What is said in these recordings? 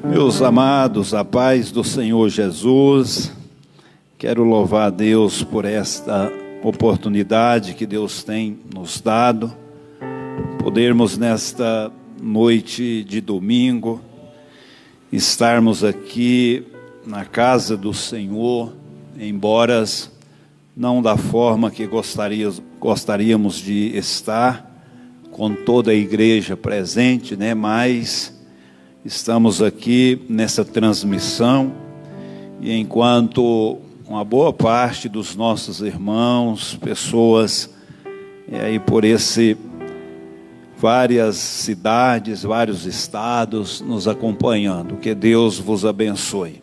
Meus amados, a paz do Senhor Jesus, quero louvar a Deus por esta oportunidade que Deus tem nos dado, podermos nesta noite de domingo, estarmos aqui na casa do Senhor, embora não da forma que gostaríamos de estar, com toda a igreja presente, mas estamos aqui nessa transmissão, e enquanto uma boa parte dos nossos irmãos, pessoas, aí por várias cidades, vários estados nos acompanhando, que Deus vos abençoe.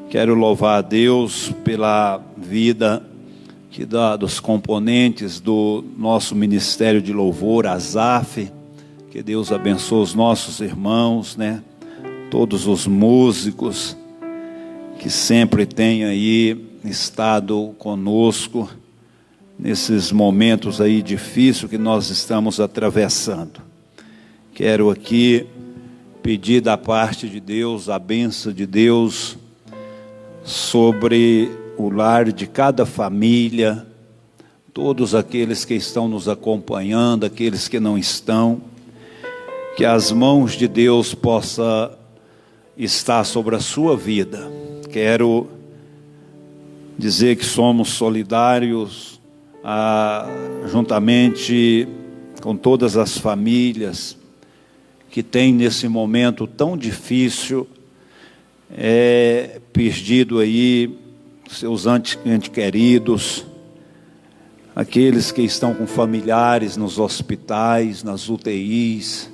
Quero louvar a Deus pela vida dos componentes do nosso Ministério de Louvor, ASAF, que Deus abençoe os nossos irmãos, todos os músicos que sempre têm aí estado conosco nesses momentos aí difíceis que nós estamos atravessando. Quero aqui pedir da parte de Deus, a bênção de Deus sobre o lar de cada família, todos aqueles que estão nos acompanhando, aqueles que não estão, que as mãos de Deus possam estar sobre a sua vida. Quero dizer que somos solidários juntamente com todas as famílias que têm nesse momento tão difícil perdido aí seus entes queridos, aqueles que estão com familiares nos hospitais, nas UTIs.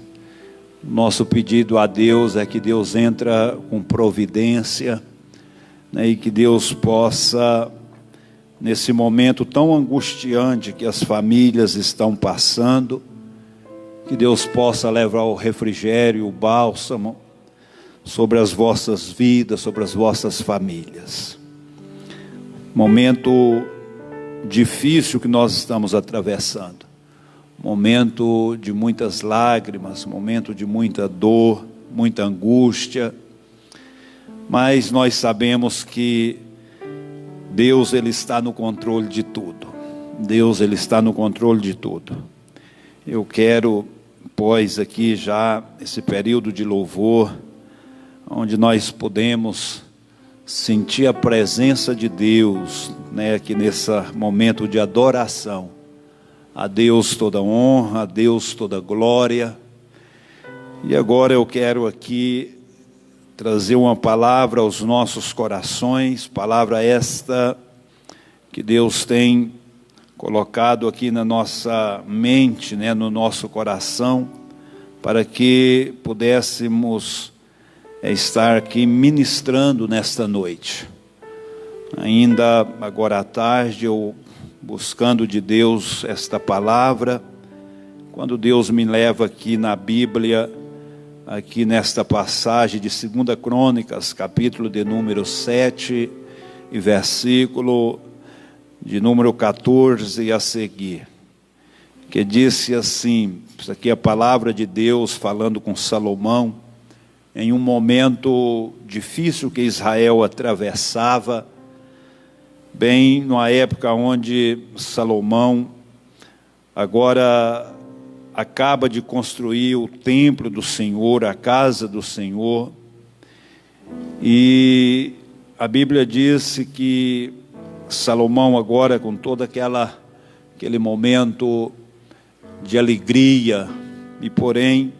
Nosso pedido a Deus é que Deus entra com providência, e que Deus possa, nesse momento tão angustiante que as famílias estão passando, que Deus possa levar o refrigério, o bálsamo sobre as vossas vidas, sobre as vossas famílias. Momento difícil que nós estamos atravessando, momento de muitas lágrimas, momento de muita dor, muita angústia, mas nós sabemos que Deus, Ele está no controle de tudo. Deus, Ele está no controle de tudo. Eu quero, pois, aqui já esse período de louvor, onde nós podemos sentir a presença de Deus, aqui nesse momento de adoração. A Deus toda honra, a Deus toda glória. E agora eu quero aqui trazer uma palavra aos nossos corações, palavra esta que Deus tem colocado aqui na nossa mente, no nosso coração, para que pudéssemos estar aqui ministrando nesta noite. Ainda agora à tarde, eu buscando de Deus esta palavra, quando Deus me leva aqui na Bíblia, aqui nesta passagem de 2 Crônicas, capítulo de número 7 e versículo de número 14 a seguir, que disse assim, isso aqui é a palavra de Deus falando com Salomão, em um momento difícil que Israel atravessava, bem numa época onde Salomão agora acaba de construir o templo do Senhor, a casa do Senhor, e a Bíblia disse que Salomão agora, com todo aquele momento de alegria, e porém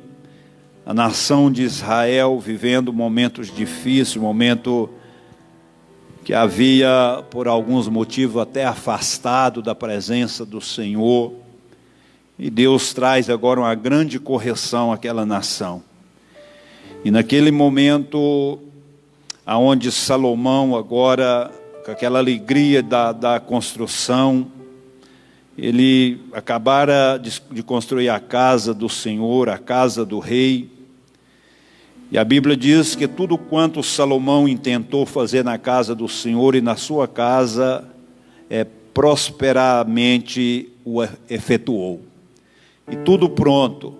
a nação de Israel vivendo momentos difíceis, momento que havia por alguns motivos até afastado da presença do Senhor, e Deus traz agora uma grande correção àquela nação. E naquele momento, aonde Salomão agora, com aquela alegria da construção, ele acabara de construir a casa do Senhor, a casa do rei. E a Bíblia diz que tudo quanto Salomão intentou fazer na casa do Senhor e na sua casa, prosperamente o efetuou. E tudo pronto.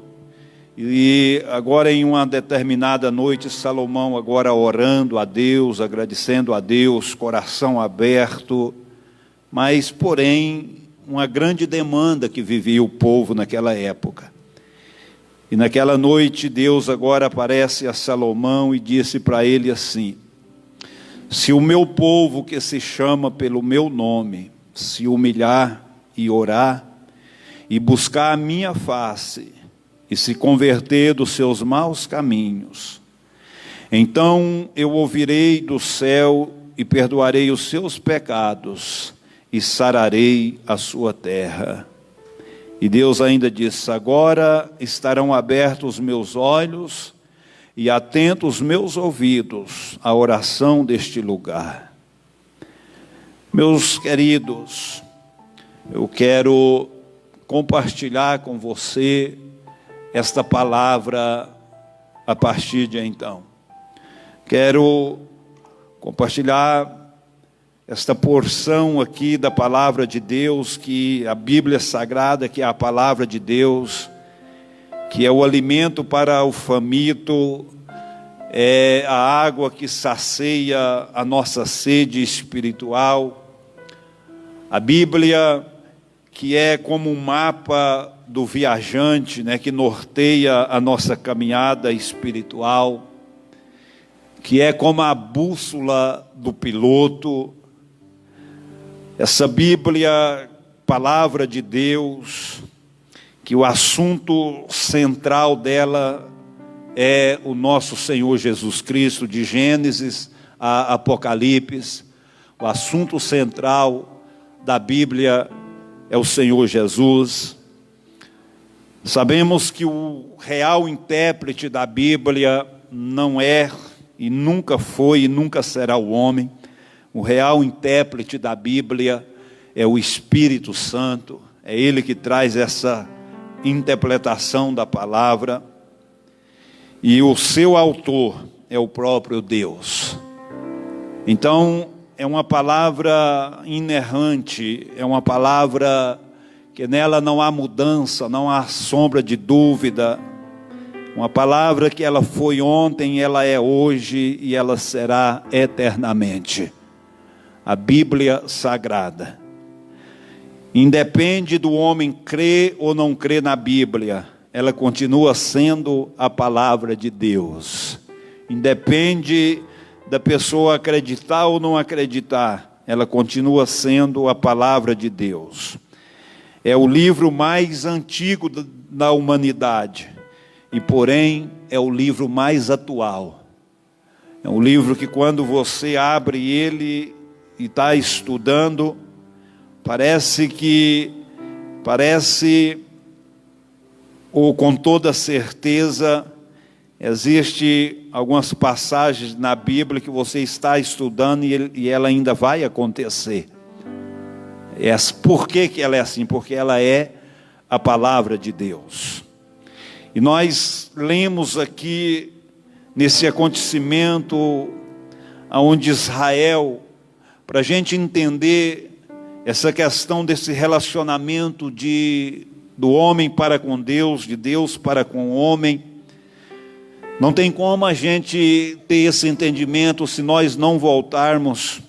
E agora, em uma determinada noite, Salomão agora orando a Deus, agradecendo a Deus, coração aberto, mas porém uma grande demanda que vivia o povo naquela época. E naquela noite Deus agora aparece a Salomão e disse para ele assim: se o meu povo, que se chama pelo meu nome, se humilhar e orar e buscar a minha face e se converter dos seus maus caminhos, então eu ouvirei do céu e perdoarei os seus pecados e sararei a sua terra. E Deus ainda disse: agora estarão abertos os meus olhos e atentos os meus ouvidos à oração deste lugar. Meus queridos, eu quero compartilhar com você esta palavra a partir de então. Quero compartilhar esta porção aqui da palavra de Deus, que a Bíblia Sagrada, que é a palavra de Deus, que é o alimento para o faminto, é a água que sacia a nossa sede espiritual. A Bíblia, que é como um mapa do viajante, né, que norteia a nossa caminhada espiritual, que é como a bússola do piloto. Essa Bíblia, palavra de Deus, que o assunto central dela é o nosso Senhor Jesus Cristo, de Gênesis a Apocalipse. O assunto central da Bíblia é o Senhor Jesus. Sabemos que o real intérprete da Bíblia não é e nunca foi e nunca será o homem. O real intérprete da Bíblia é o Espírito Santo. É Ele que traz essa interpretação da palavra. E o seu autor é o próprio Deus. Então, é uma palavra inerrante, é uma palavra que nela não há mudança, não há sombra de dúvida. Uma palavra que ela foi ontem, ela é hoje e ela será eternamente. A Bíblia Sagrada. Independe do homem crer ou não crer na Bíblia, ela continua sendo a palavra de Deus. Independe da pessoa acreditar ou não acreditar, ela continua sendo a palavra de Deus. É o livro mais antigo da humanidade e, porém, é o livro mais atual. É um livro que, quando você abre ele e está estudando, ou com toda certeza, existe algumas passagens na Bíblia que você está estudando e ela ainda vai acontecer. Por que ela é assim? Porque ela é a palavra de Deus. E nós lemos aqui, nesse acontecimento, onde Israel, para a gente entender essa questão desse relacionamento do homem para com Deus, de Deus para com o homem, não tem como a gente ter esse entendimento se nós não voltarmos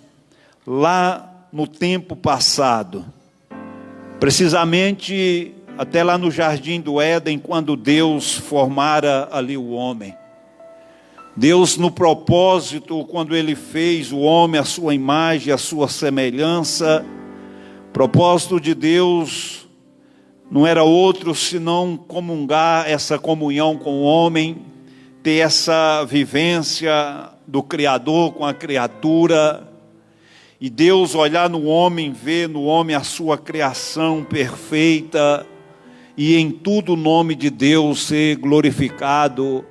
lá no tempo passado, precisamente até lá no jardim do Éden, quando Deus formara ali o homem. Deus, no propósito, quando Ele fez o homem à sua imagem, à sua semelhança, propósito de Deus não era outro senão comungar, essa comunhão com o homem, ter essa vivência do Criador com a criatura, e Deus olhar no homem, ver no homem a sua criação perfeita, e em tudo o nome de Deus ser glorificado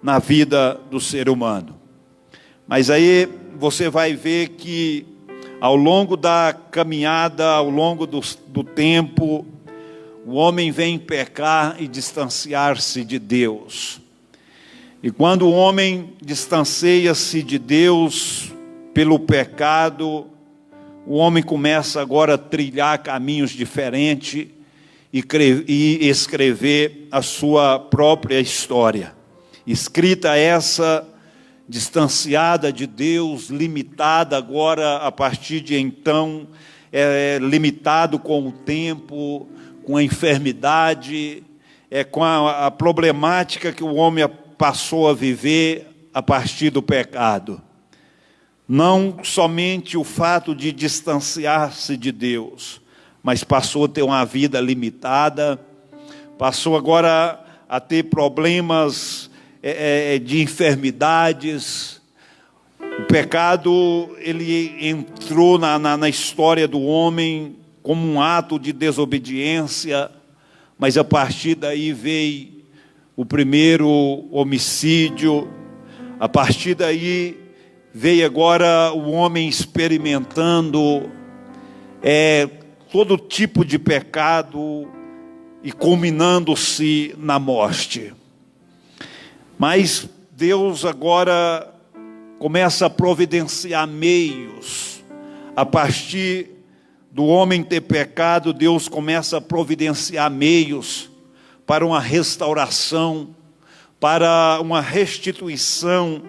na vida do ser humano. Mas aí você vai ver que ao longo da caminhada, ao longo do tempo, o homem vem pecar e distanciar-se de Deus. E quando o homem distancia-se de Deus pelo pecado, o homem começa agora a trilhar caminhos diferentes, e escrever a sua própria história. Escrita essa, distanciada de Deus, limitada agora a partir de então, limitado com o tempo, com a enfermidade, com a problemática que o homem passou a viver a partir do pecado. Não somente o fato de distanciar-se de Deus, mas passou a ter uma vida limitada, passou agora a ter problemas de enfermidades. O pecado, ele entrou na história do homem como um ato de desobediência, mas a partir daí veio o primeiro homicídio, a partir daí veio agora o homem experimentando todo tipo de pecado e culminando-se na morte. Mas Deus agora começa a providenciar meios. A partir do homem ter pecado, Deus começa a providenciar meios para uma restauração, para uma restituição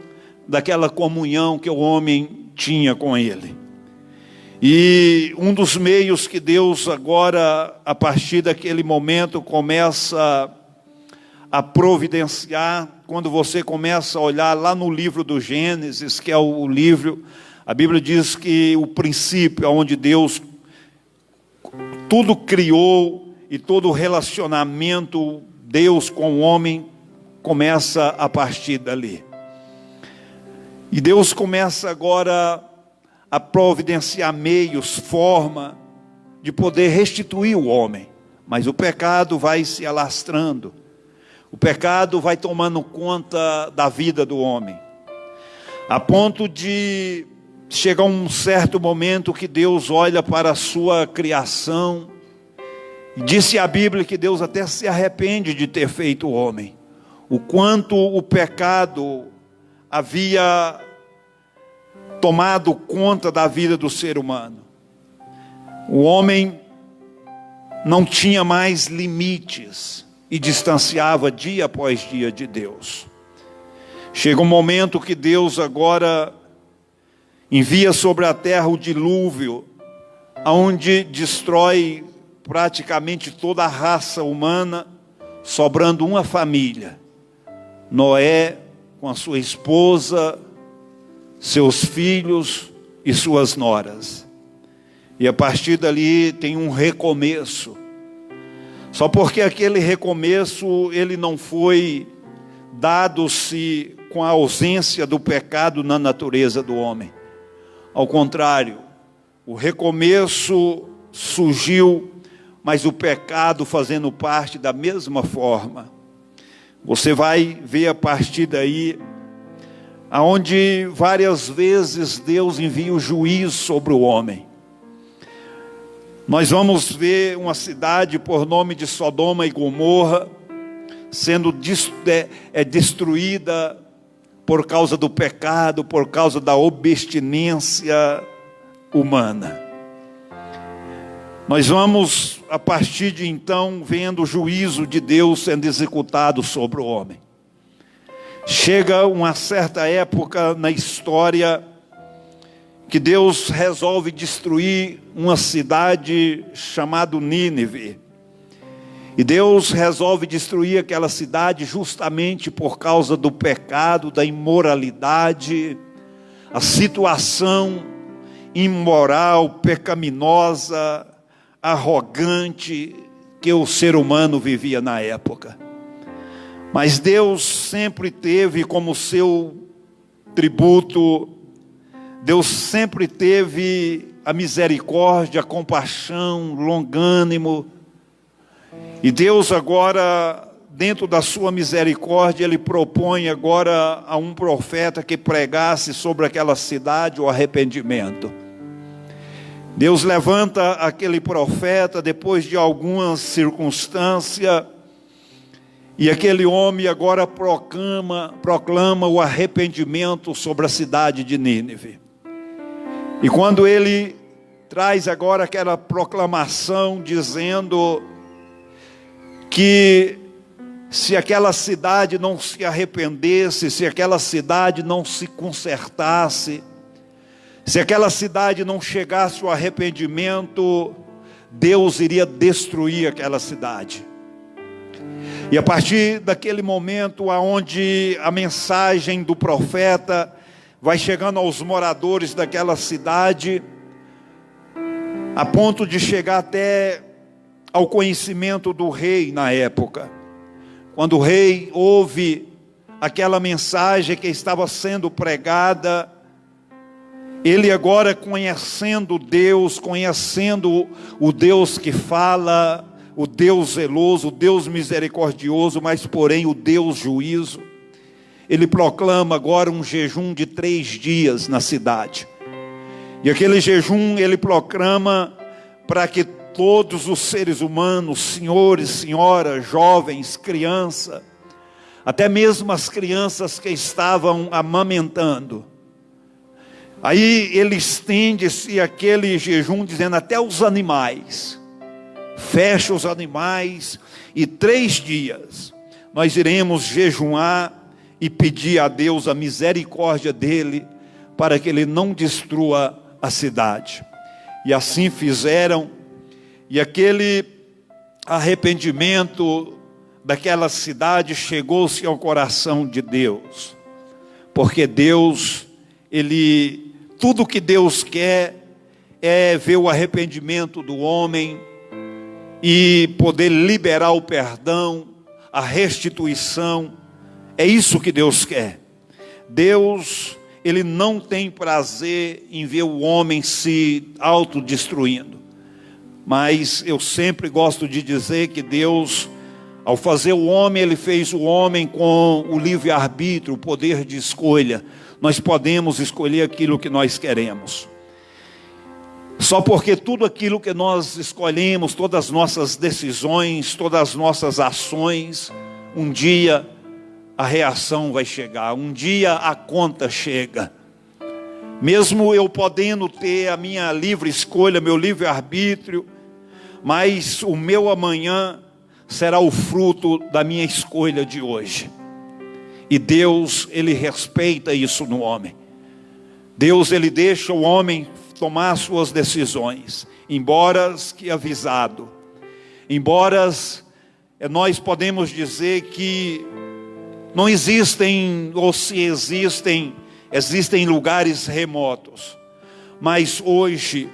daquela comunhão que o homem tinha com Ele. E um dos meios que Deus agora, a partir daquele momento, começa a providenciar, quando você começa a olhar lá no livro do Gênesis, que é o livro, a Bíblia diz que o princípio onde Deus tudo criou e todo o relacionamento Deus com o homem começa a partir dali. E Deus começa agora a providenciar meios, forma de poder restituir o homem. Mas o pecado vai se alastrando. O pecado vai tomando conta da vida do homem. A ponto de chegar um certo momento que Deus olha para a sua criação. E disse a Bíblia que Deus até se arrepende de ter feito o homem. O quanto o pecado havia tomado conta da vida do ser humano. O homem não tinha mais limites e distanciava dia após dia de Deus. Chega um momento que Deus agora envia sobre a terra o dilúvio, onde destrói praticamente toda a raça humana, sobrando uma família. Noé com a sua esposa, seus filhos e suas noras. E a partir dali tem um recomeço. Só porque aquele recomeço, ele não foi dado-se com a ausência do pecado na natureza do homem. Ao contrário, o recomeço surgiu, mas o pecado fazendo parte da mesma forma. Você vai ver a partir daí, aonde várias vezes Deus envia o juízo sobre o homem. Nós vamos ver uma cidade por nome de Sodoma e Gomorra sendo destruída por causa do pecado, por causa da obstinência humana. Nós vamos, a partir de então, vendo o juízo de Deus sendo executado sobre o homem. Chega uma certa época na história que Deus resolve destruir uma cidade chamada Nínive. E Deus resolve destruir aquela cidade justamente por causa do pecado, da imoralidade, a situação imoral, pecaminosa, arrogante que o ser humano vivia na época. Mas Deus sempre teve como seu tributo, Deus sempre teve a misericórdia, a compaixão, longânimo. E Deus agora, dentro da sua misericórdia, Ele propõe agora a um profeta que pregasse sobre aquela cidade o arrependimento. Deus levanta aquele profeta depois de algumas circunstâncias, e aquele homem agora proclama o arrependimento sobre a cidade de Nínive. E quando ele traz agora aquela proclamação dizendo que se aquela cidade não se arrependesse, se aquela cidade não se consertasse, se aquela cidade não chegasse ao arrependimento, Deus iria destruir aquela cidade. E a partir daquele momento aonde a mensagem do profeta vai chegando aos moradores daquela cidade, a ponto de chegar até ao conhecimento do rei na época. Quando o rei ouve aquela mensagem que estava sendo pregada, ele agora conhecendo Deus, conhecendo o Deus que fala, o Deus zeloso, o Deus misericordioso, mas porém o Deus juízo, ele proclama agora um jejum de 3 dias na cidade. E aquele jejum ele proclama para que todos os seres humanos, senhores, senhoras, jovens, crianças, até mesmo as crianças que estavam amamentando. Aí ele estende-se aquele jejum dizendo até os animais. Fecha os animais e 3 dias nós iremos jejuar e pedir a Deus a misericórdia dele para que ele não destrua a cidade. E assim fizeram, e aquele arrependimento daquela cidade chegou-se ao coração de Deus, porque Deus, tudo que Deus quer é ver o arrependimento do homem e poder liberar o perdão, a restituição. É isso que Deus quer. Deus, ele não tem prazer em ver o homem se autodestruindo. Mas eu sempre gosto de dizer que Deus, ao fazer o homem, ele fez o homem com o livre-arbítrio, o poder de escolha. Nós podemos escolher aquilo que nós queremos. Só porque tudo aquilo que nós escolhemos, todas as nossas decisões, todas as nossas ações, um dia a reação vai chegar, um dia a conta chega. Mesmo eu podendo ter a minha livre escolha, meu livre-arbítrio, mas o meu amanhã será o fruto da minha escolha de hoje. E Deus, ele respeita isso no homem. Deus, ele deixa o homem tomar suas decisões, embora que avisado. Embora nós podemos dizer que não existem, ou se existem lugares remotos. Mas hoje,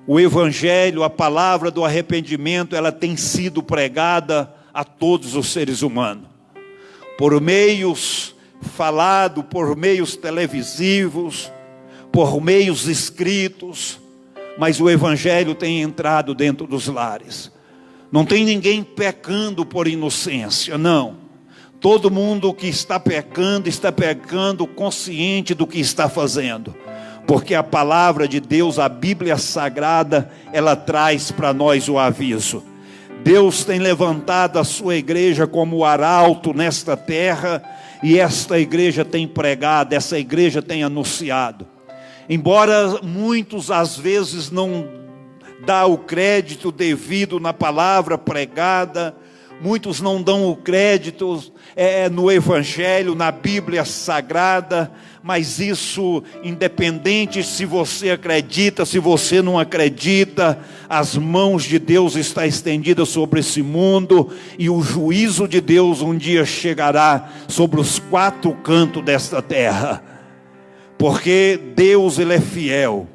o Evangelho, a palavra do arrependimento, ela tem sido pregada a todos os seres humanos. Por meios falados, por meios televisivos, por meios escritos. Mas o Evangelho tem entrado dentro dos lares. Não tem ninguém pecando por inocência, não. Todo mundo que está pecando consciente do que está fazendo. Porque a palavra de Deus, a Bíblia Sagrada, ela traz para nós o aviso. Deus tem levantado a sua igreja como arauto nesta terra, e esta igreja tem pregado, essa igreja tem anunciado. Embora muitos às vezes não dão o crédito devido na palavra pregada, muitos não dão o crédito no Evangelho, na Bíblia Sagrada, mas isso, independente se você acredita, se você não acredita, as mãos de Deus estão estendidas sobre esse mundo, e o juízo de Deus um dia chegará sobre os 4 cantos desta terra, porque Deus, ele é fiel.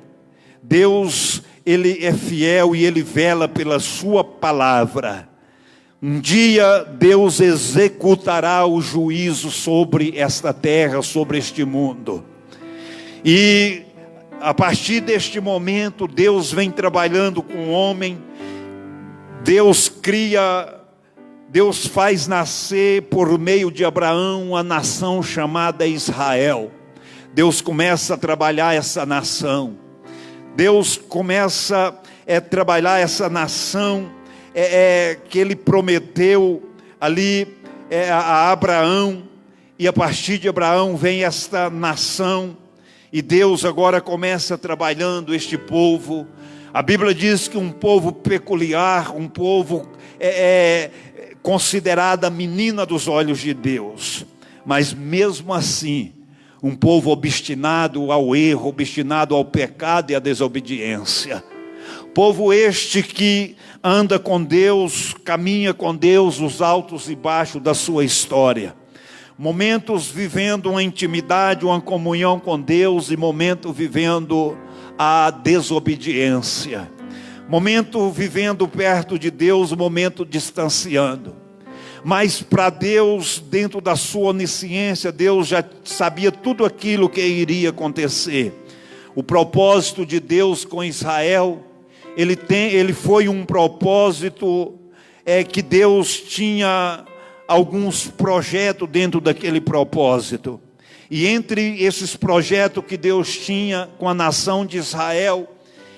Deus, ele é fiel e ele vela pela sua palavra. Um dia Deus executará o juízo sobre esta terra, sobre este mundo. E a partir deste momento, Deus vem trabalhando com o homem. Deus faz nascer por meio de Abraão a nação chamada Israel. Deus começa a trabalhar essa nação. Deus começa a trabalhar essa nação que ele prometeu ali a Abraão, e a partir de Abraão vem esta nação, e Deus agora começa trabalhando este povo. A Bíblia diz que um povo peculiar, um povo considerada a menina dos olhos de Deus, mas mesmo assim, um povo obstinado ao erro, obstinado ao pecado e à desobediência. Povo este que anda com Deus, caminha com Deus, os altos e baixos da sua história. Momentos vivendo uma intimidade, uma comunhão com Deus, e momento vivendo a desobediência. Momento vivendo perto de Deus, momento distanciando. Mas para Deus, dentro da sua onisciência, Deus já sabia tudo aquilo que iria acontecer. O propósito de Deus com Israel, ele foi um propósito que Deus tinha alguns projetos dentro daquele propósito. E entre esses projetos que Deus tinha com a nação de Israel,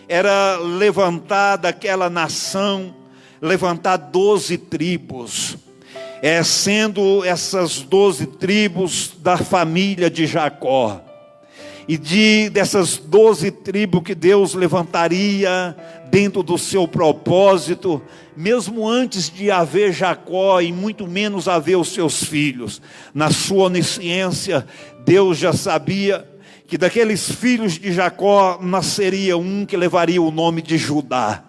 era levantar daquela nação, levantar 12 tribos. Sendo essas 12 tribos da família de Jacó. E dessas 12 tribos que Deus levantaria dentro do seu propósito, mesmo antes de haver Jacó e muito menos haver os seus filhos, na sua onisciência, Deus já sabia que daqueles filhos de Jacó nasceria um que levaria o nome de Judá.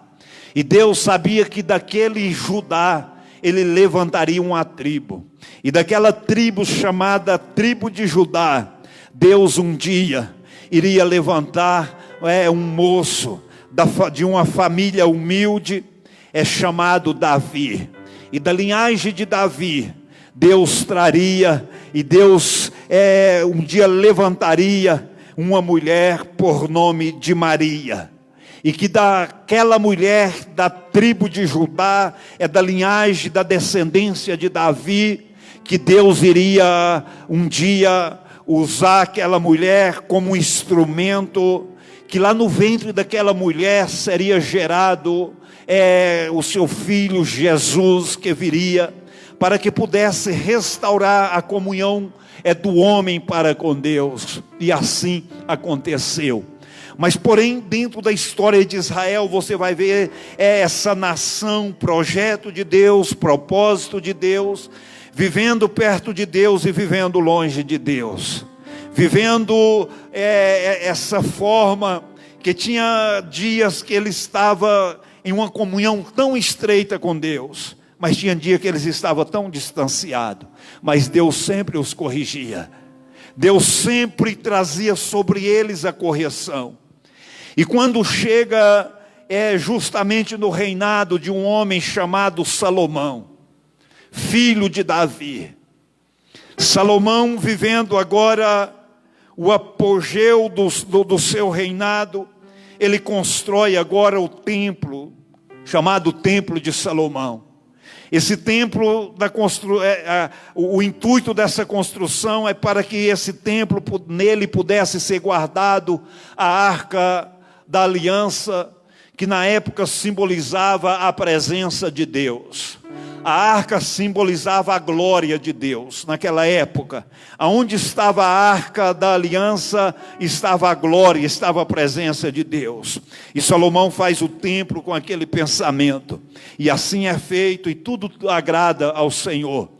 E Deus sabia que daquele Judá ele levantaria uma tribo. E daquela tribo chamada tribo de Judá, Deus um dia iria levantar um moço de uma família humilde, chamado Davi. E da linhagem de Davi, Deus traria, e Deus um dia levantaria uma mulher por nome de Maria. E que daquela mulher da tribo de Judá, da linhagem, da descendência de Davi, que Deus iria um dia usar aquela mulher como um instrumento, que lá no ventre daquela mulher seria gerado o seu filho Jesus, que viria, para que pudesse restaurar a comunhão do homem para com Deus. E assim aconteceu. Mas porém, dentro da história de Israel, você vai ver essa nação, projeto de Deus, propósito de Deus, vivendo perto de Deus e vivendo longe de Deus. Vivendo essa forma, que tinha dias que ele estava em uma comunhão tão estreita com Deus, mas tinha dia que eles estavam tão distanciados, mas Deus sempre os corrigia. Deus sempre trazia sobre eles a correção. E quando chega justamente no reinado de um homem chamado Salomão, filho de Davi. Salomão vivendo agora o apogeu do seu reinado, ele constrói agora o templo, chamado Templo de Salomão. Esse templo, o intuito dessa construção é para que esse templo, nele pudesse ser guardado a arca da aliança, que na época simbolizava a presença de Deus. A arca simbolizava a glória de Deus. Naquela época, aonde estava a arca da aliança, estava a glória, estava a presença de Deus. E Salomão faz o templo com aquele pensamento. E assim é feito, e tudo agrada ao Senhor.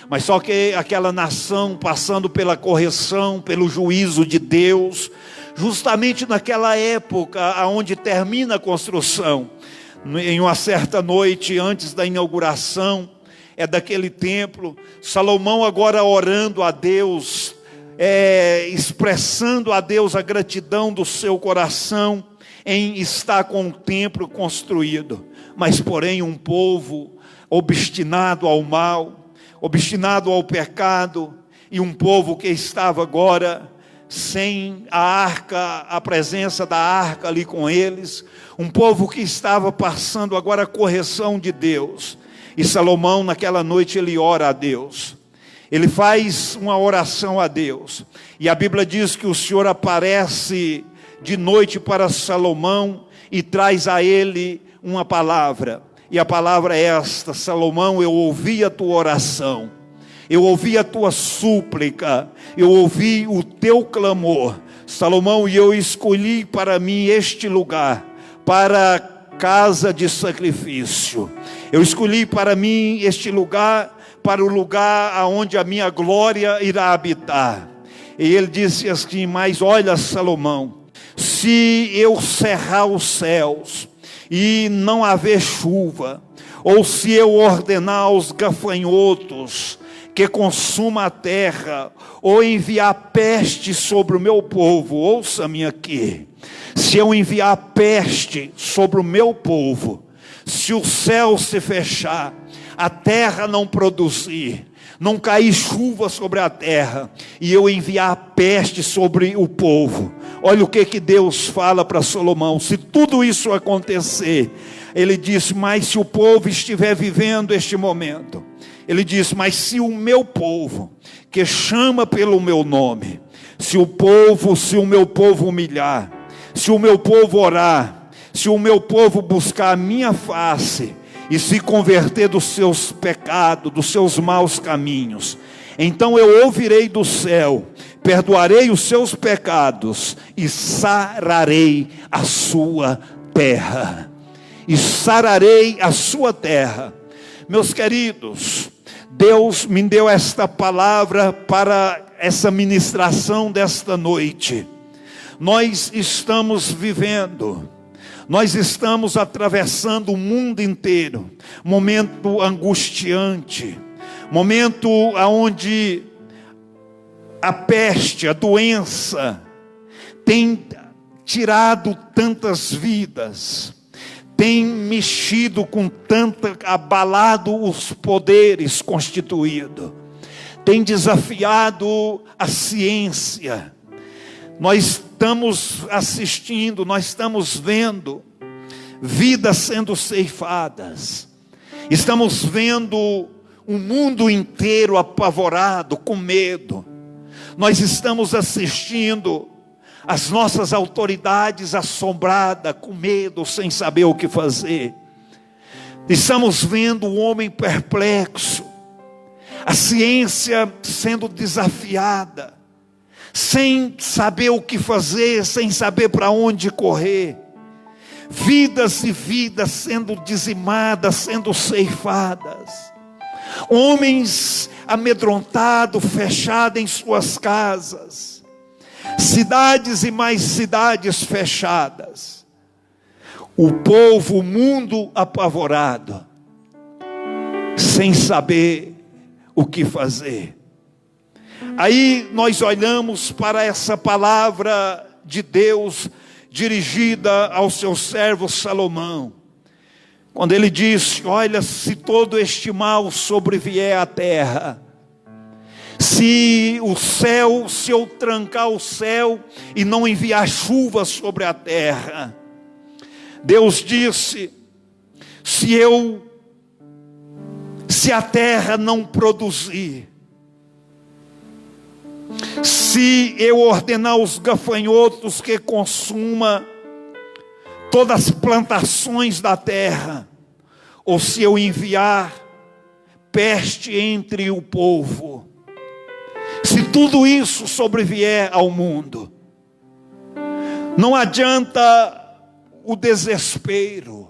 Mas só que aquela nação, passando pela correção, pelo juízo de Deus, justamente naquela época onde termina a construção, em uma certa noite antes da inauguração daquele templo, Salomão agora orando a Deus, expressando a Deus a gratidão do seu coração em estar com o templo construído. Mas porém um povo obstinado ao mal, obstinado ao pecado, e um povo que estava agora sem a arca, a presença da arca ali com eles, um povo que estava passando agora a correção de Deus. E Salomão naquela noite ele ora a Deus, ele faz uma oração a Deus, e a Bíblia diz que o Senhor aparece de noite para Salomão e traz a ele uma palavra, e a palavra é esta: Salomão, eu ouvi a tua oração, eu ouvi a tua súplica, eu ouvi o teu clamor, Salomão, e eu escolhi para mim este lugar, para casa de sacrifício. Eu escolhi para mim este lugar, para o lugar aonde a minha glória irá habitar. E ele disse assim: mas olha, Salomão, se eu cerrar os céus e não haver chuva, ou se eu ordenar aos gafanhotos que consuma a terra, ou enviar peste sobre o meu povo, ouça-me aqui, se eu enviar peste sobre o meu povo, se o céu se fechar, a terra não produzir, não cair chuva sobre a terra, e eu enviar peste sobre o povo, olha o que Deus fala para Salomão. Se tudo isso acontecer, ele disse: mas se o povo estiver vivendo este momento, ele diz: mas se o meu povo, que chama pelo meu nome, se o meu povo humilhar, se o meu povo orar, se o meu povo buscar a minha face, e se converter dos seus pecados, dos seus maus caminhos, então eu ouvirei do céu, perdoarei os seus pecados, e sararei a sua terra. E sararei a sua terra. Meus queridos, Deus me deu esta palavra para essa ministração desta noite. Nós estamos vivendo, nós estamos atravessando o mundo inteiro, momento angustiante, momento onde a peste, a doença, tem tirado tantas vidas, tem mexido com abalado os poderes constituídos, tem desafiado a ciência. Nós estamos assistindo, nós estamos vendo vidas sendo ceifadas, estamos vendo o mundo inteiro apavorado, com medo. Nós estamos assistindo as nossas autoridades assombradas, com medo, sem saber o que fazer. Estamos vendo o homem perplexo, a ciência sendo desafiada, sem saber o que fazer, sem saber para onde correr. Vidas e vidas sendo dizimadas, sendo ceifadas. Homens amedrontados, fechados em suas casas. Cidades e mais cidades fechadas. O povo, o mundo apavorado, sem saber o que fazer. Aí nós olhamos para essa palavra de Deus dirigida ao seu servo Salomão, quando ele disse: olha, se todo este mal sobrevier à terra, se eu trancar o céu e não enviar chuva sobre a terra, Deus disse: se a terra não produzir, se eu ordenar os gafanhotos que consuma todas as plantações da terra, ou se eu enviar peste entre o povo, se tudo isso sobrevier ao mundo, não adianta o desespero,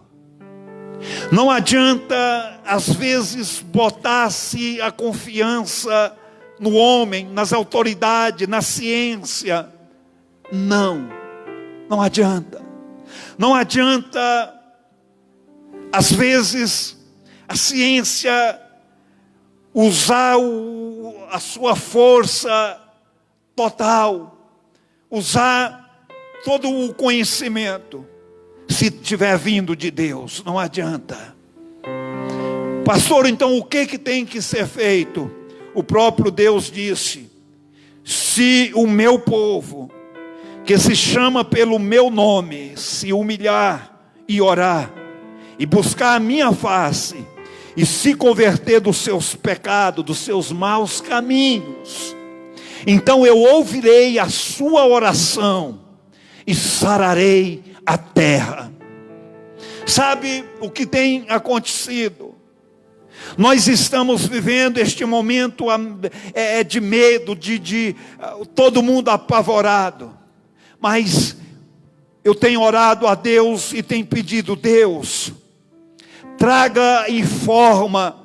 não adianta às vezes botar-se a confiança no homem, nas autoridades, na ciência. Não adianta. Não adianta, às vezes, a ciência usar a sua força total, usar todo o conhecimento, se tiver vindo de Deus. Não adianta. Pastor, então o que tem que ser feito? O próprio Deus disse: se o meu povo, que se chama pelo meu nome, se humilhar e orar, e buscar a minha face, e se converter dos seus pecados, dos seus maus caminhos, então eu ouvirei a sua oração, e sararei a terra. Sabe o que tem acontecido? Nós estamos vivendo este momento de medo, de todo mundo apavorado. Mas eu tenho orado a Deus e tenho pedido: Deus, traga em forma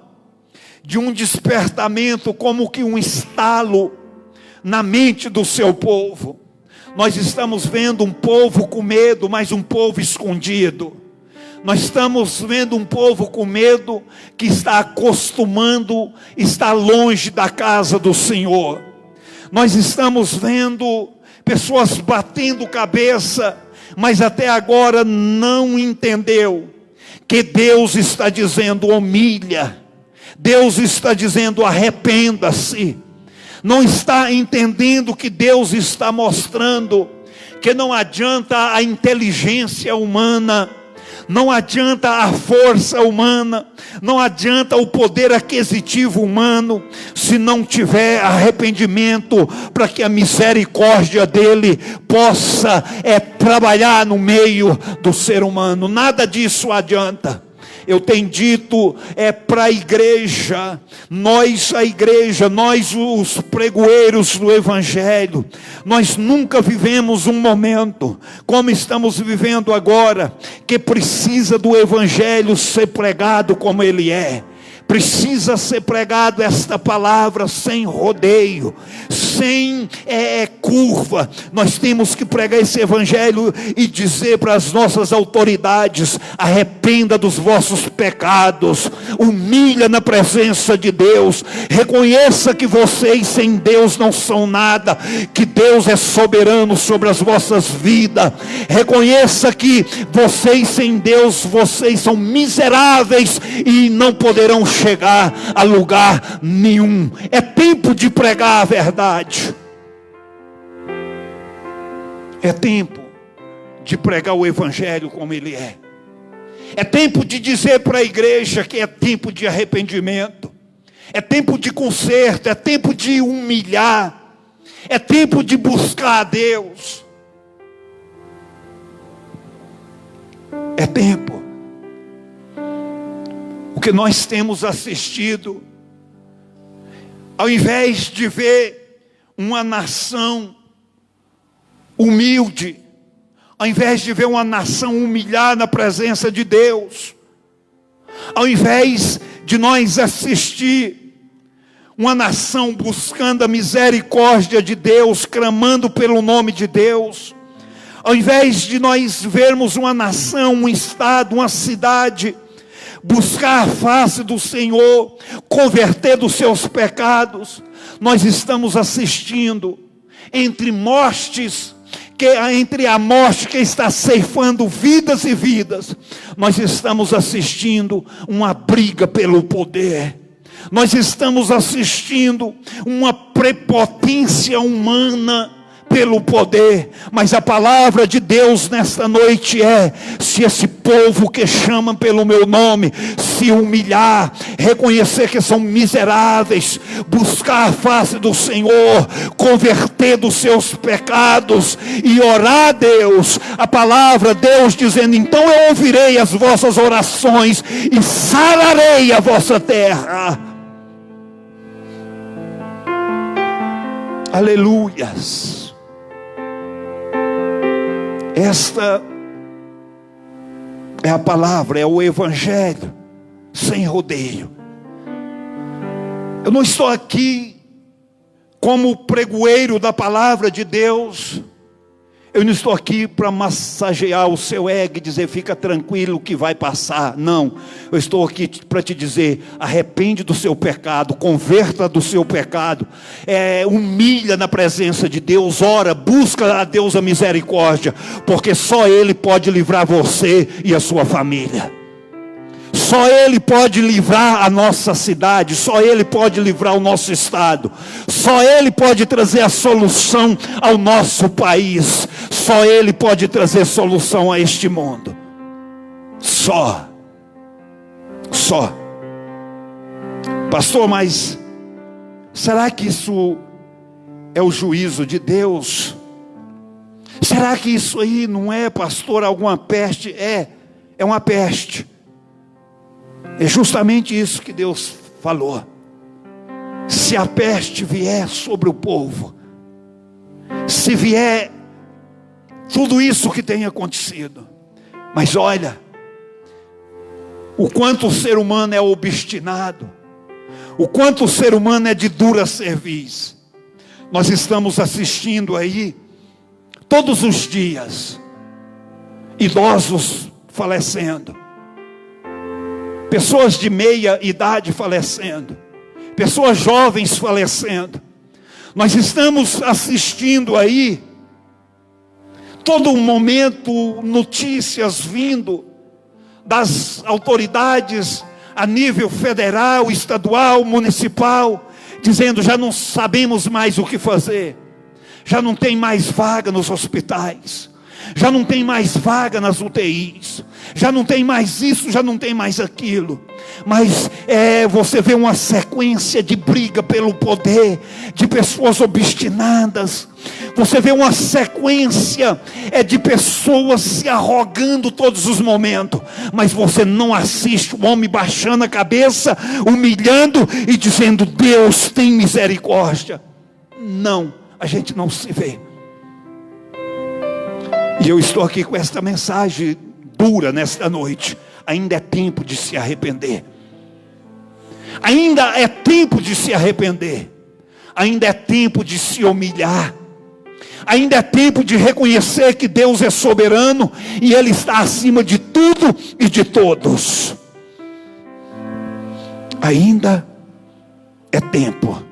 de um despertamento, como que um estalo na mente do seu povo. Nós estamos vendo um povo com medo, mas um povo escondido. Nós estamos vendo um povo com medo, que está acostumando, está longe da casa do Senhor. Nós estamos vendo pessoas batendo cabeça, mas até agora não entendeu que Deus está dizendo: humilha. Deus está dizendo: arrependa-se. Não está entendendo que Deus está mostrando que não adianta a inteligência humana, não adianta a força humana, não adianta o poder aquisitivo humano, se não tiver arrependimento, para que a misericórdia dele possa trabalhar no meio do ser humano. Nada disso adianta. Eu tenho dito para a igreja, nós os pregoeiros do Evangelho, nós nunca vivemos um momento, como estamos vivendo agora, que precisa do Evangelho ser pregado como ele é. Precisa ser pregado esta palavra sem rodeio, sem curva. Nós temos que pregar esse evangelho e dizer para as nossas autoridades: arrependa dos vossos pecados, humilha na presença de Deus, reconheça que vocês sem Deus não são nada, que Deus é soberano sobre as vossas vidas. Reconheça que vocês sem Deus, vocês são miseráveis e não poderão chegar a lugar nenhum. É tempo de pregar a verdade. É tempo de pregar o evangelho como ele é. É tempo de dizer para a igreja que é tempo de arrependimento. É tempo de conserto, é tempo de humilhar. É tempo de buscar a Deus. É tempo. O que nós temos assistido, ao invés de ver uma nação humilde, ao invés de ver uma nação humilhar na presença de Deus, ao invés de nós assistir uma nação buscando a misericórdia de Deus, clamando pelo nome de Deus, ao invés de nós vermos uma nação, um estado, uma cidade, buscar a face do Senhor, converter dos seus pecados, nós estamos assistindo entre a morte que está ceifando vidas e vidas, nós estamos assistindo uma briga pelo poder. Nós estamos assistindo uma prepotência humana pelo poder. Mas a palavra de Deus nesta noite é: se esse povo que chama pelo meu nome se humilhar, reconhecer que são miseráveis, buscar a face do Senhor, converter dos seus pecados e orar a Deus, a palavra Deus dizendo: então eu ouvirei as vossas orações e sararei a vossa terra. Aleluias. Esta é a palavra, é o evangelho sem rodeio. Eu não estou aqui como pregoeiro da palavra de Deus. Eu não estou aqui para massagear o seu ego e dizer: fica tranquilo que vai passar. Não, eu estou aqui para te dizer: arrepende do seu pecado, converta do seu pecado, humilha na presença de Deus, ora, busca a Deus a misericórdia, porque só Ele pode livrar você e a sua família. Só Ele pode livrar a nossa cidade, só Ele pode livrar o nosso estado, só Ele pode trazer a solução ao nosso país, só Ele pode trazer solução a este mundo. Só. Pastor, mas será que isso é o juízo de Deus? Será que isso aí não é, pastor, alguma peste? É uma peste. É justamente isso que Deus falou. Se a peste vier sobre o povo, se vier tudo isso que tem acontecido, mas olha, o quanto o ser humano é obstinado, o quanto o ser humano é de dura cerviz. Nós estamos assistindo aí, todos os dias, idosos falecendo, pessoas de meia idade falecendo, pessoas jovens falecendo. Nós estamos assistindo aí, todo momento, notícias vindo das autoridades a nível federal, estadual, municipal, dizendo: já não sabemos mais o que fazer, já não tem mais vaga nos hospitais, já não tem mais vaga nas UTIs, já não tem mais isso, já não tem mais aquilo. Mas você vê uma sequência de briga pelo poder, de pessoas obstinadas. Você vê uma sequência de pessoas se arrogando todos os momentos. Mas você não assiste o homem baixando a cabeça, humilhando e dizendo: Deus tem misericórdia. Não, a gente não se vê. E eu estou aqui com esta mensagem dura nesta noite. Ainda é tempo de se arrepender. Ainda é tempo de se arrepender. Ainda é tempo de se humilhar. Ainda é tempo de reconhecer que Deus é soberano e Ele está acima de tudo e de todos. Ainda é tempo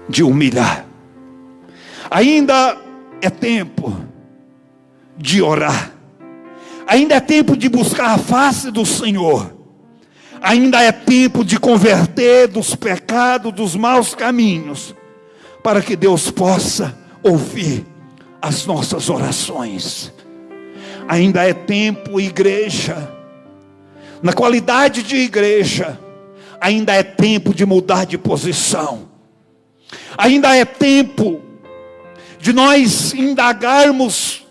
de humilhar. Ainda é tempo de orar. Ainda é tempo de buscar a face do Senhor. Ainda é tempo de converter dos pecados, dos maus caminhos, para que Deus possa ouvir as nossas orações. Ainda é tempo, igreja, na qualidade de igreja, ainda é tempo de mudar de posição. Ainda é tempo de nós indagarmos,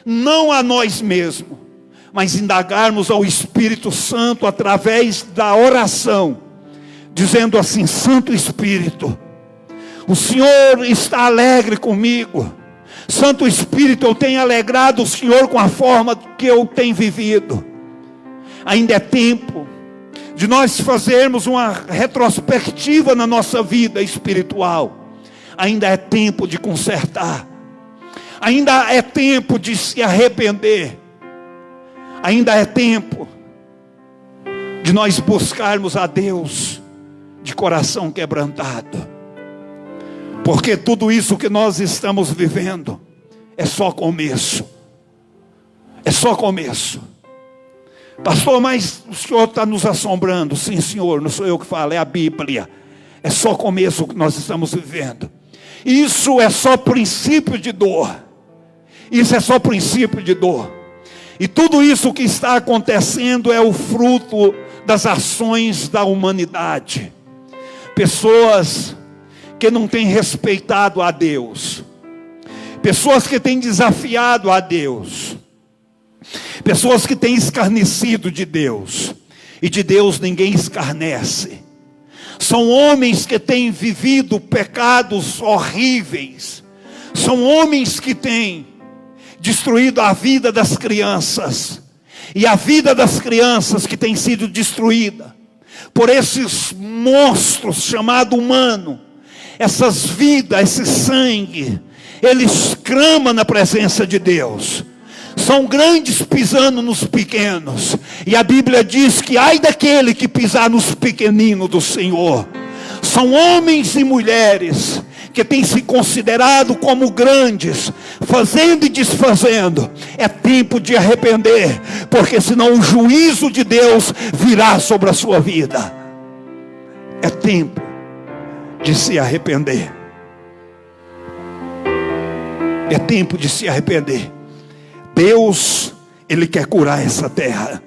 não a nós mesmos, mas indagarmos ao Espírito Santo através da oração, dizendo assim: Santo Espírito, o Senhor está alegre comigo. Santo Espírito, eu tenho alegrado o Senhor com a forma que eu tenho vivido. Ainda é tempo de nós fazermos uma retrospectiva na nossa vida espiritual. Ainda é tempo de consertar. Ainda é tempo de se arrepender. Ainda é tempo de nós buscarmos a Deus de coração quebrantado. Porque tudo isso que nós estamos vivendo é só começo. É só começo. Pastor, mas o Senhor está nos assombrando. Sim, Senhor, não sou eu que falo, é a Bíblia. É só começo que nós estamos vivendo. Isso é só princípio de dor. Isso é só princípio de dor. E tudo isso que está acontecendo é o fruto das ações da humanidade. Pessoas que não têm respeitado a Deus. Pessoas que têm desafiado a Deus. Pessoas que têm escarnecido de Deus. E de Deus ninguém escarnece. São homens que têm vivido pecados horríveis. São homens que têm destruído a vida das crianças. E a vida das crianças que tem sido destruída por esses monstros chamados humano. Essas vidas, esse sangue, eles clamam na presença de Deus. São grandes pisando nos pequenos. E a Bíblia diz que ai daquele que pisar nos pequeninos do Senhor. São homens e mulheres que têm se considerado como grandes, fazendo e desfazendo. É tempo de arrepender, porque senão o juízo de Deus virá sobre a sua vida. É tempo de se arrepender. É tempo de se arrepender. Deus, Ele quer curar essa terra.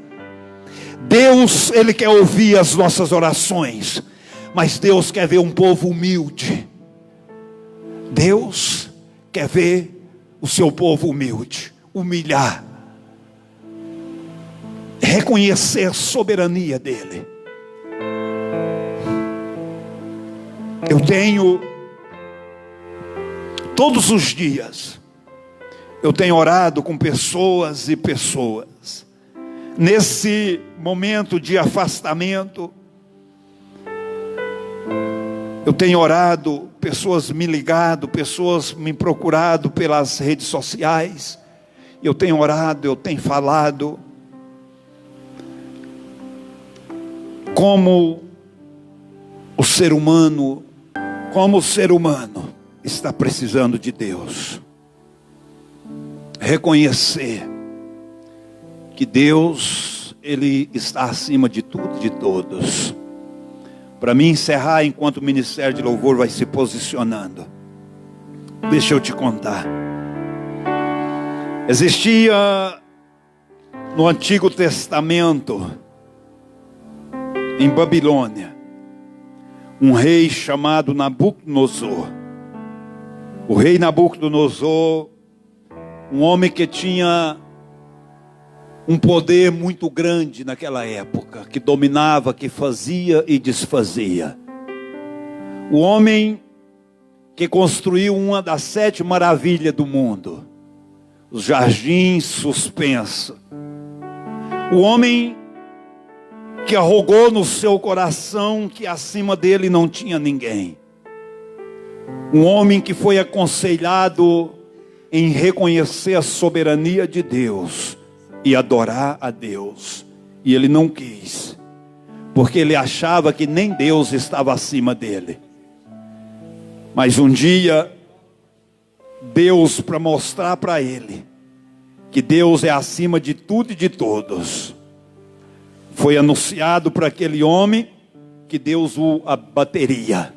Deus, Ele quer ouvir as nossas orações. Mas Deus quer ver um povo humilde. Deus quer ver o seu povo humilde, humilhar, reconhecer a soberania dEle. Eu tenho, todos os dias, eu tenho orado com pessoas e pessoas, nesse momento de afastamento, eu tenho orado, pessoas me ligado, pessoas me procurado pelas redes sociais. Eu tenho orado, eu tenho falado como o ser humano está precisando de Deus. Reconhecer que Deus, Ele está acima de tudo e de todos. Para mim encerrar, enquanto o Ministério de Louvor vai se posicionando, deixa eu te contar. Existia no Antigo Testamento, em Babilônia, um rei chamado Nabucodonosor. O rei Nabucodonosor, um homem que tinha um poder muito grande naquela época, que dominava, que fazia e desfazia. O homem que construiu uma das 7 maravilhas do mundo, os jardins suspensos. O homem que arrogou no seu coração que acima dele não tinha ninguém. Um homem que foi aconselhado em reconhecer a soberania de Deus e adorar a Deus, e ele não quis, porque ele achava que nem Deus estava acima dele. Mas um dia, Deus, para mostrar para ele que Deus é acima de tudo e de todos, foi anunciado para aquele homem que Deus o abateria.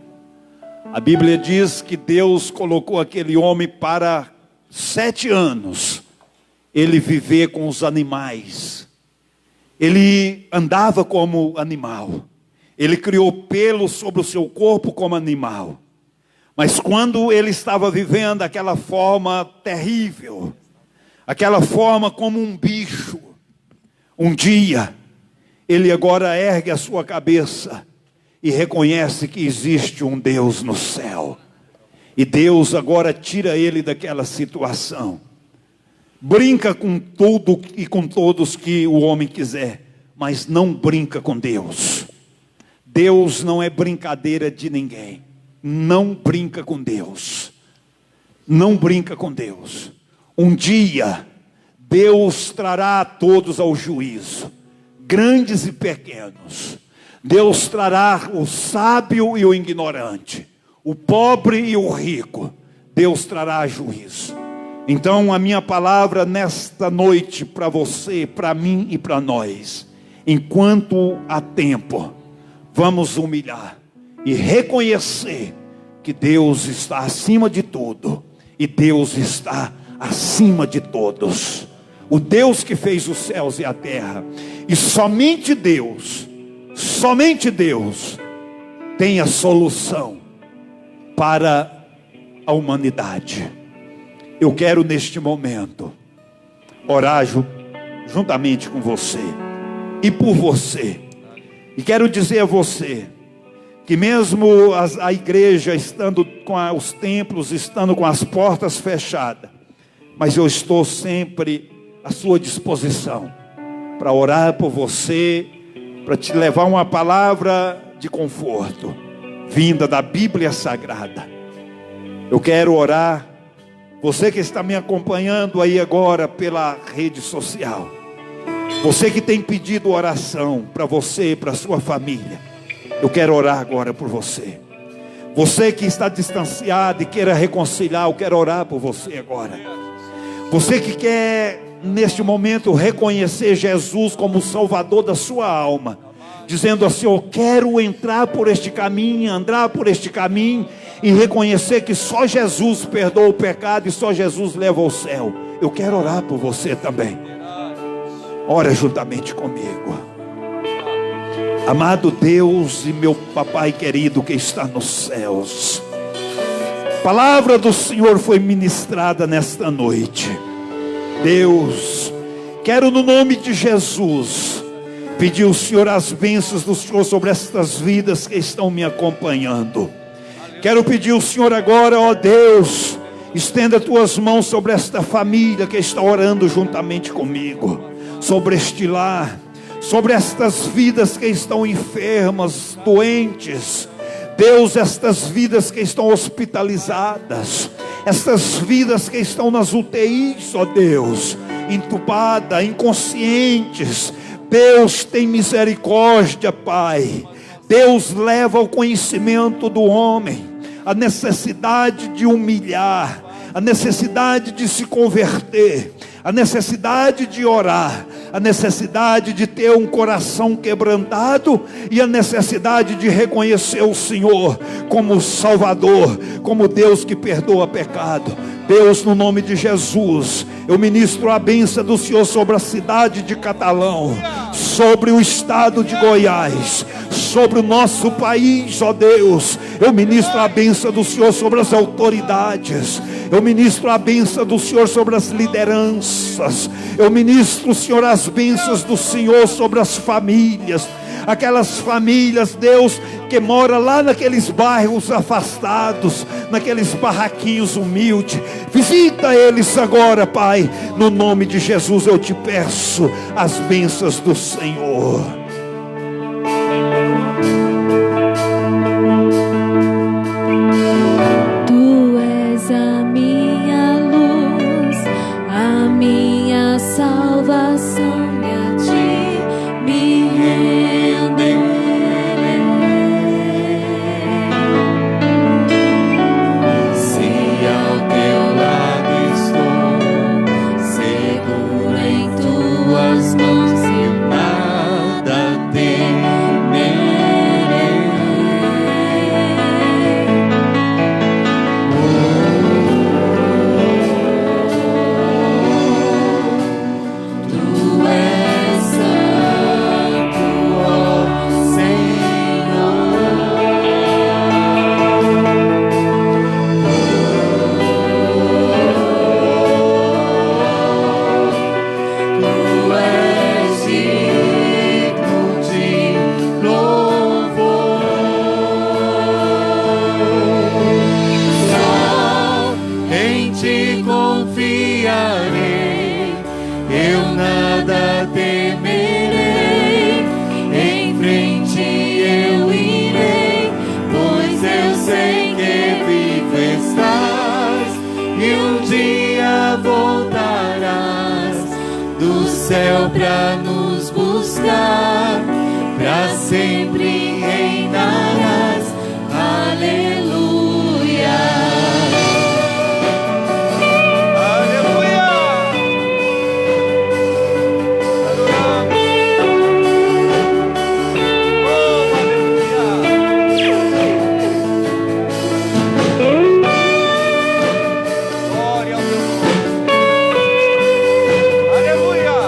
A Bíblia diz que Deus colocou aquele homem para 7 anos ele viver com os animais. Ele andava como animal. Ele criou pelo sobre o seu corpo como animal. Mas quando ele estava vivendo aquela forma terrível, aquela forma como um bicho, um dia, ele agora ergue a sua cabeça e reconhece que existe um Deus no céu. E Deus agora tira ele daquela situação. Brinca com tudo e com todos que o homem quiser, mas não brinca com Deus. Deus não é brincadeira de ninguém. Não brinca com Deus. Não brinca com Deus. Um dia, Deus trará a todos ao juízo, grandes e pequenos. Deus trará o sábio e o ignorante, o pobre e o rico. Deus trará a juízo. Então a minha palavra nesta noite para você, para mim e para nós, enquanto há tempo, vamos humilhar e reconhecer que Deus está acima de tudo e Deus está acima de todos. O Deus que fez os céus e a terra, e somente Deus tem a solução para a humanidade. Eu quero neste momento orar juntamente com você e por você. E quero dizer a você que mesmo a igreja estando com os templos, estando com as portas fechadas, mas eu estou sempre à sua disposição para orar por você, para te levar uma palavra de conforto, vinda da Bíblia Sagrada. Eu quero orar. Você que está me acompanhando aí agora pela rede social, você que tem pedido oração para você, para sua família, eu quero orar agora por você. Você que está distanciado e queira reconciliar, eu quero orar por você agora. Você que quer neste momento reconhecer Jesus como o Salvador da sua alma, dizendo assim: eu quero entrar por este caminho, andar por este caminho e reconhecer que só Jesus perdoa o pecado e só Jesus leva ao céu. Eu quero orar por você também. Ora juntamente comigo. Amado Deus e meu papai querido que está nos céus, a palavra do Senhor foi ministrada nesta noite. Deus, quero no nome de Jesus pedir ao Senhor as bênçãos do Senhor sobre estas vidas que estão me acompanhando. Quero pedir ao Senhor agora, ó Deus, estenda tuas mãos sobre esta família que está orando juntamente comigo, sobre este lar, sobre estas vidas que estão enfermas, doentes. Deus, estas vidas que estão hospitalizadas, estas vidas que estão nas UTIs, ó Deus, entubadas, inconscientes. Deus, tem misericórdia, Pai. Deus, leva ao conhecimento do homem a necessidade de humilhar, a necessidade de se converter, a necessidade de orar, a necessidade de ter um coração quebrantado e a necessidade de reconhecer o Senhor como Salvador, como Deus que perdoa pecado. Deus, no nome de Jesus, eu ministro a bênção do Senhor sobre a cidade de Catalão, sobre o estado de Goiás, sobre o nosso país, ó Deus. Eu ministro a bênção do Senhor sobre as autoridades. Eu ministro a bênção do Senhor sobre as lideranças. Eu ministro, Senhor, as bênçãos do Senhor sobre as famílias. Aquelas famílias, Deus, que moram lá naqueles bairros afastados, naqueles barraquinhos humildes. Visita eles agora, Pai. No nome de Jesus eu te peço as bênçãos do Senhor. Tu és a minha luz, a minha salvação, e a ti me renderei. Se ao teu lado estou, seguro em tuas mãos, e nada temerei. Tu és santo, ó Senhor. Tu és digno de louvor. Só em ti confiarei, eu nada temerei. Em frente eu irei, pois eu sei que vivo estás, e um dia voltarás do céu pra nos buscar, pra sempre reinarás. Aleluia. Aleluia! Glória ao teu nome. Aleluia!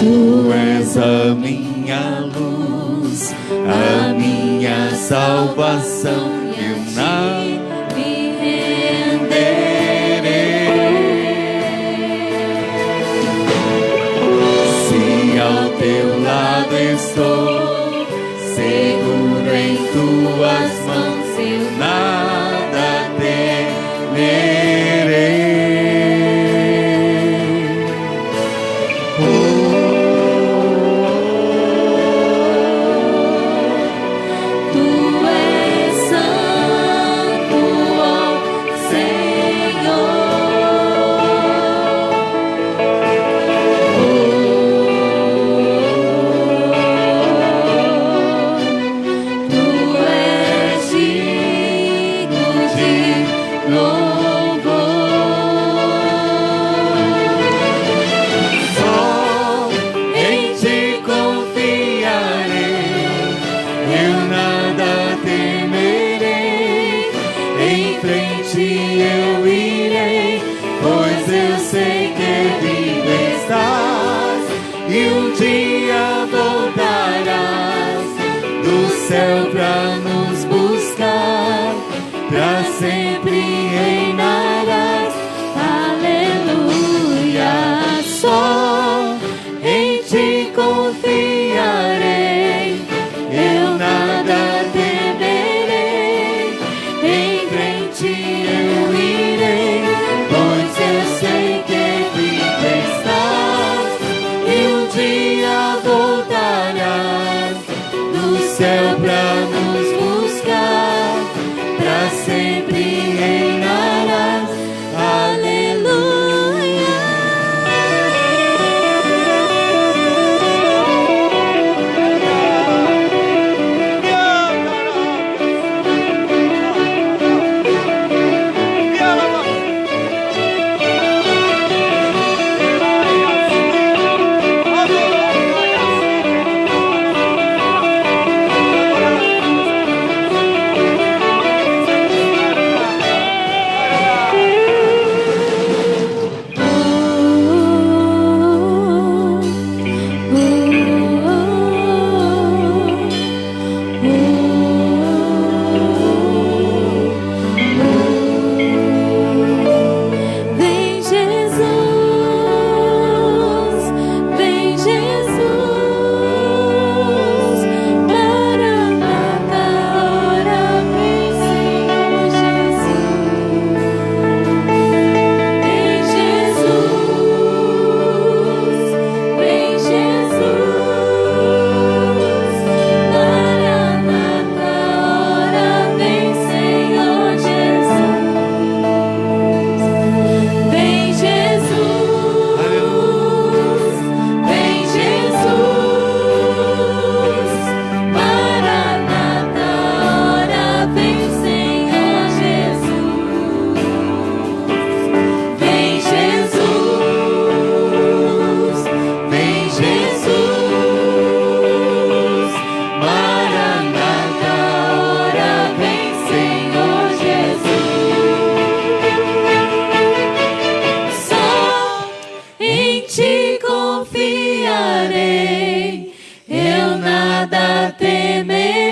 Tu és a minha luz, a minha salvação, eu nada me renderei. Se ao teu lado estou, seguro em tuas mãos, eu nada temerei. Tu és santo, ó Senhor. Tu és digno de louvor. Só em ti confiarei, eu nada temerei. Em frente eu irei, pois eu sei que vivo estás, e um dia voltarás do céu pra nos buscar, pra sempre reinarás. Aleluia. Só em ti confiarei, eu nada temerei. céu pra nos buscar, pra sempre reinarás. Aleluia. Vem Jesus, vem Jesus, Maranata, ora vem Senhor Jesus. Vem Jesus, vem Jesus, Maranata, ora vem Senhor Jesus. Vem Jesus, vem Jesus, Maranata, ora vem Senhor Jesus. Vem Jesus, vem Jesus, Maranata, ora vem Senhor Jesus. Só em ti confiarei, eu nada temerei.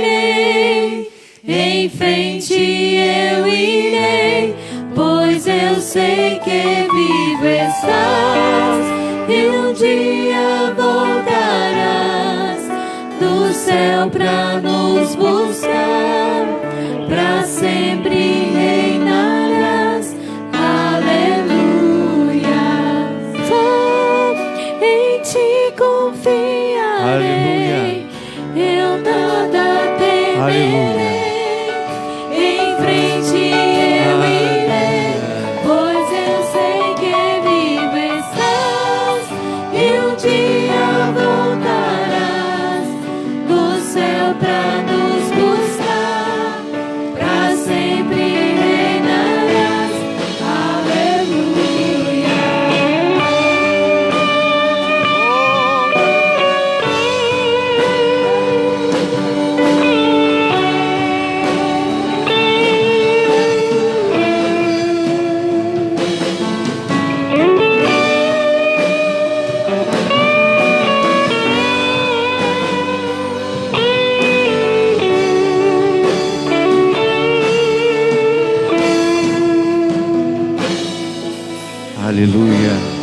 Em frente eu irei, pois eu sei que vivo estás e um dia voltarás do céu pra nos buscar, pra sempre reinarás. Aleluia. Só em ti confiarei, eu nada temerei. Em frente eu irei, pois eu sei que vivo estás e um dia voltarás do céu pra nos buscar, pra sempre reinarás. Aleluia. Aleluia.